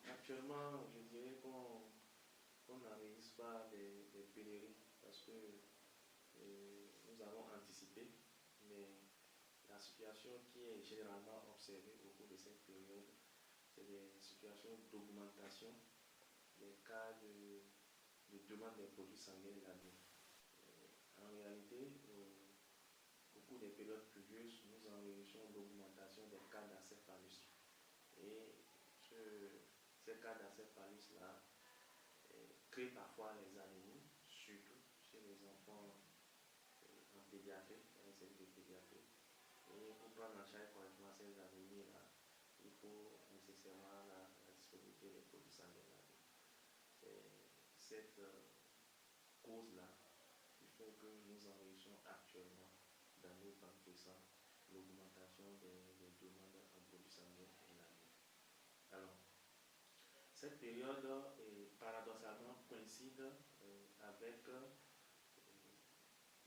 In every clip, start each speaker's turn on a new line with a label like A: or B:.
A: Actuellement, je dirais qu'on n'organise pas des pénuries parce que nous avons anticipé, mais la situation qui est généralement observée au cours de cette période, c'est des situations d'augmentation des cas de demande des produits sanguins de la vie. En réalité, au cours des périodes pluvieuses, nous enregistrons l'augmentation des cas d'acéphalus. Et ces cas d'acéphalus-là créent parfois les anémies, surtout chez les enfants en pédiatrie, dans les services de pédiatrie. Et pour prendre en charge correctement ces anémies-là, il faut nécessairement la disponibilité des produits sanguins. C'est cette cause-là qui fait que nous enregistrons actuellement dans nos banques de sang l'augmentation des demandes en produits sanguins et l'année. Alors, cette période paradoxalement coïncide avec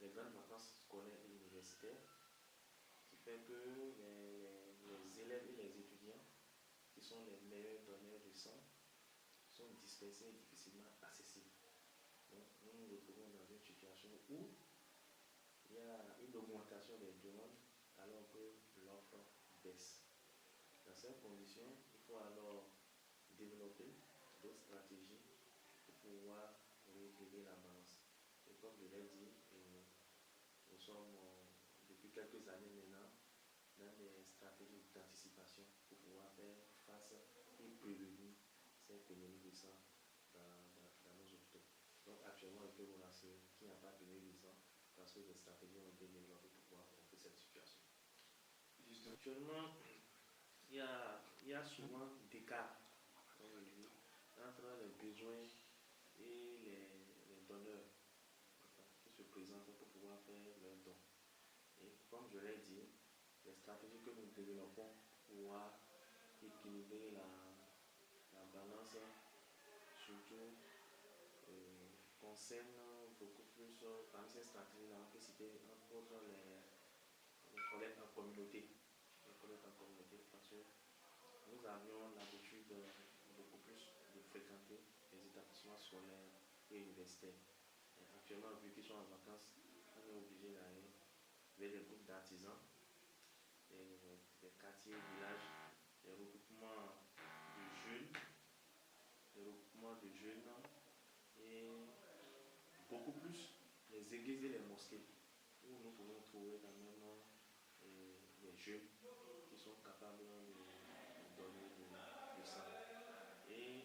A: les grandes vacances scolaires et universitaires, qui fait que les élèves et les étudiants, qui sont les meilleurs donneurs de sang, sont dispersés et difficilement accessibles. Donc, nous nous retrouvons dans une situation où il y a une augmentation des demandes alors que l'offre baisse. Dans ces conditions, il faut alors développer d'autres stratégies pour pouvoir rééquilibrer la balance. Et comme je l'ai dit, nous sommes depuis quelques années maintenant dans des stratégies d'anticipation pour pouvoir faire face et prévenir ces pénuries de sang dans nos hôpitaux. Donc actuellement, je peux vous rassurer qu'il n'y a pas de pénurie de sang parce que des stratégies ont été développées pour pouvoir contrer cette situation. Actuellement, il y a souvent des cas entre les besoins et les donneurs qui se présentent pour pouvoir faire leurs dons. Et comme je l'ai dit, les stratégies que nous développons pour pouvoir équilibrer la balance, surtout concerne beaucoup plus, parmi ces stratégies-là, on peut citer entre autres les collectes en communauté. Les collectes en communauté, parce que nous avions l'habitude beaucoup plus de fréquenter les établissements scolaires et universitaires. Et actuellement, vu qu'ils sont en vacances, on est obligé d'aller vers les groupes d'artisans, les quartiers, villages, les regroupements de jeunes et beaucoup plus les églises et les mosquées où nous pouvons trouver quand même des jeunes qui sont capables de donner du sang. Et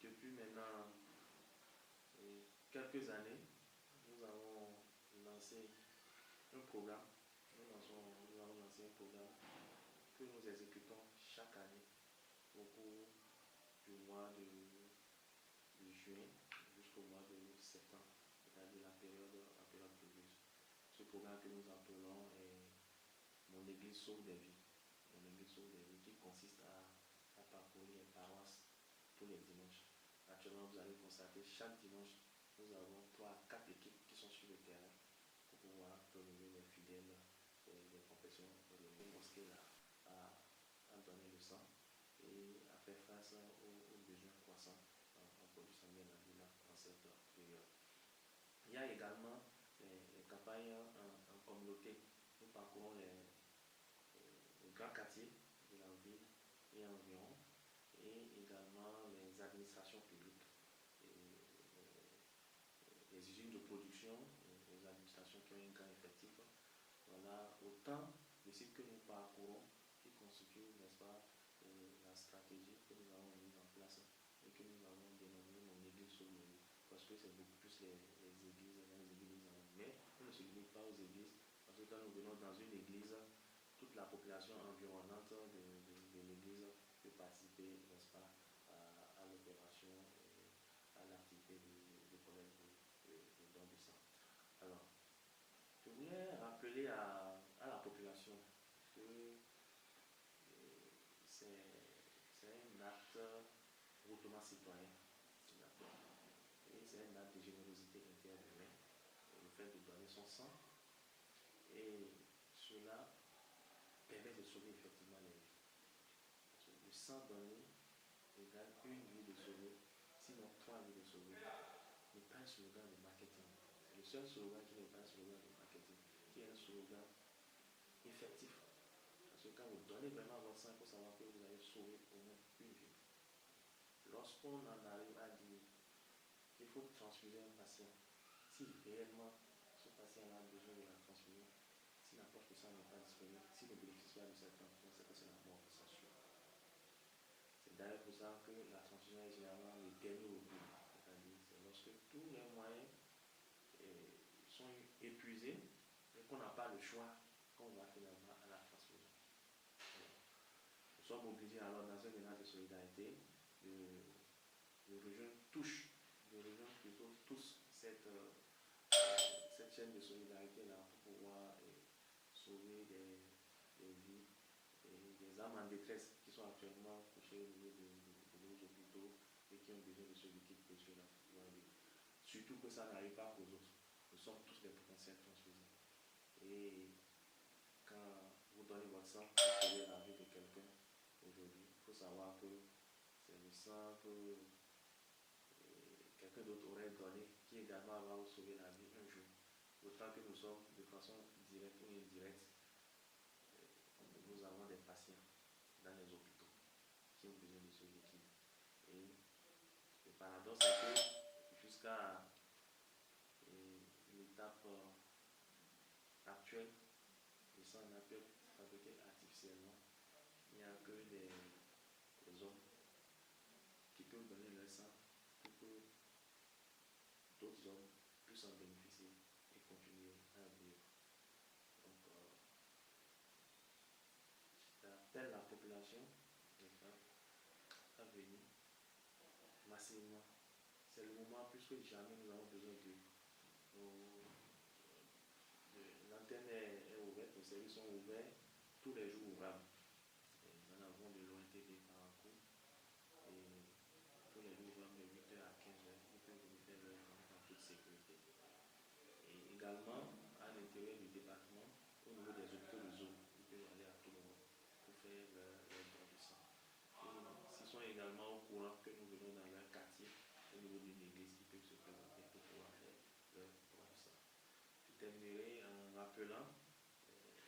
A: depuis maintenant quelques années, nous avons lancé un programme. Nous avons lancé un programme que nous exécutons chaque année au cours du mois de juin jusqu'au mois de septembre, c'est-à-dire la période pluvieuse. Ce programme que nous appelons Mon Église sauve des vies. Mon Église sauve des vies, qui consiste à parcourir les paroisses tous les dimanches. Actuellement, vous allez constater, chaque dimanche, nous avons 3 à 4 équipes qui sont sur le terrain pour pouvoir relever les fidèles des confessions de mosquées là, à donner le sang et à faire face aux besoins croissants en produits sanguins dans la ville en cette période. Il y a également les campagnes en communauté. Nous parcourons les grands quartiers de la ville et environ, et également les administrations publiques, les usines de production, les administrations qui ont un grand effectif. Voilà autant de sites que nous parcourons qui constituent, n'est-ce pas, la stratégie que nous avons mise en place et que nous avons dénommée Mon Église sauve les vies, parce que c'est beaucoup plus les églises, mais Parce que quand nous venons dans une église, toute la population environnante de l'église peut participer, n'est-ce pas, à l'opération et à l'activité de collecte de dons du sang. Alors, je voulais rappeler à la population que c'est un acte hautement citoyen, et c'est un acte de générosité interhumaine, le fait de donner son sang, et cela permet de sauver effectivement les vies. Le sang donné égale une vie de sauver, sinon 3 vies de sauver. N'est pas un slogan de marketing. C'est le seul slogan qui n'est pas un slogan de marketing, qui est un slogan effectif. Parce que quand vous donnez vraiment votre sang, il faut savoir que vous allez sauver au moins une vie. Lorsqu'on en arrive à dire qu'il faut transfuser un patient, si réellement ce patient a besoin de la transfusion, si la poche de sang n'est pas disponible, s'il ne bénéficie pas de cette transfusion, c'est que c'est la mort que ça suit. C'est d'ailleurs pour ça que la transfusion est généralement le dernier recours. C'est-à-dire c'est lorsque tous les moyens sont épuisés et qu'on n'a pas le choix qu'on va finalement à la transfusion. Nous sommes obligés alors dans un ménage de solidarité de rejoindre plutôt tous cette chaîne de solidarité là pour pouvoir sauver des vies et des âmes en détresse qui sont actuellement couchées au niveau de nos hôpitaux et qui ont besoin de ce liquide précieux là pour pouvoir vivre. Surtout que ça n'arrive pas aux autres. Nous sommes tous des potentiels transfusés. Et quand vous donnez votre sang pour sauver la vie de quelqu'un aujourd'hui, il faut savoir que c'est le sang que quelqu'un d'autre aurait donné qui également va vous sauver la vie un jour. Autant que nous sommes de façon directe ou indirecte, nous avons des patients dans les hôpitaux qui ont besoin de ce liquide. Et le paradoxe est que jusqu'à l'étape actuelle, le sang n'a pu être fabriqué artificiellement. Il n'y a que des hommes qui peuvent donner leur sang pour que d'autres hommes puissent en bénéficier et continuer à vivre. Donc, j'appelle la population à venir massivement. C'est le moment plus que jamais nous avons besoin de l'antenne est ouverte, les services sont ouverts tous les jours ouvrables. Nous en avons de l'ONTD par un coup et tous les jours ouvrables de 8h à 15h, ils peuvent venir faire leur camp en toute sécurité. Et également, à l'intérieur du département, au niveau des hôpitaux de zone, ils peuvent aller à tout moment pour faire leur don de sang. Et s'ils sont également au courant que nous venons dans leur quartier, au niveau d'une église, ils peuvent se présenter pour pouvoir faire leur don de sang. Je terminerai en rappelant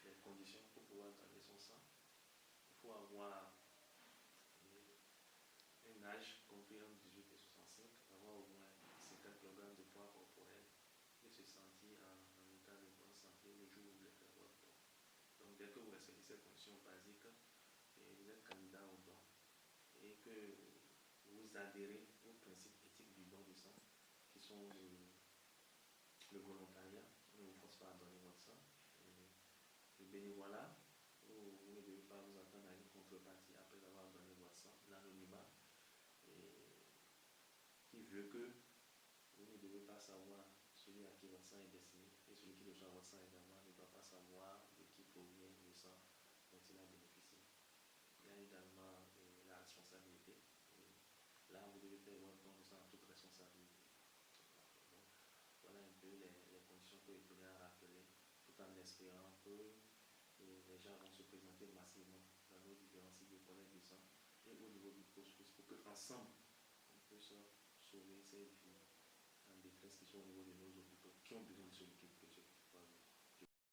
A: les conditions pour pouvoir donner son sang. Il faut avoir un âge compris entre 18 et 65, avoir au moins 50 kg de poids corporel et se sentir en état de bonne santé le jour où vous voulez faire votre don. Donc dès que vous respectez ces conditions basiques, vous êtes candidat au don et que vous adhérez aux principes éthiques du don du sang qui sont le volontariat, on ne vous force pas à donner votre sang, le bénévolat, où vous ne devez pas vous attendre à une contrepartie après avoir donné votre sang, l'anonymat, qui veut que vous ne devez pas savoir celui à qui votre sang est destiné et celui qui reçoit votre sang également ne doit pas savoir de qui provient le sang dont il a bénéficié. Il y a également la responsabilité. Et là, vous devez faire votre don de sang en toute responsabilité. Donc, voilà un peu les conditions que je tenais à rappeler, tout en espérant que les gens vont se présenter massivement dans nos différents sites de collecte de sang et au niveau du processus pour qu'ensemble, on puisse sauver ces vies en détresse qui sont au niveau de nos hôpitaux, qui ont besoin de ce liquide.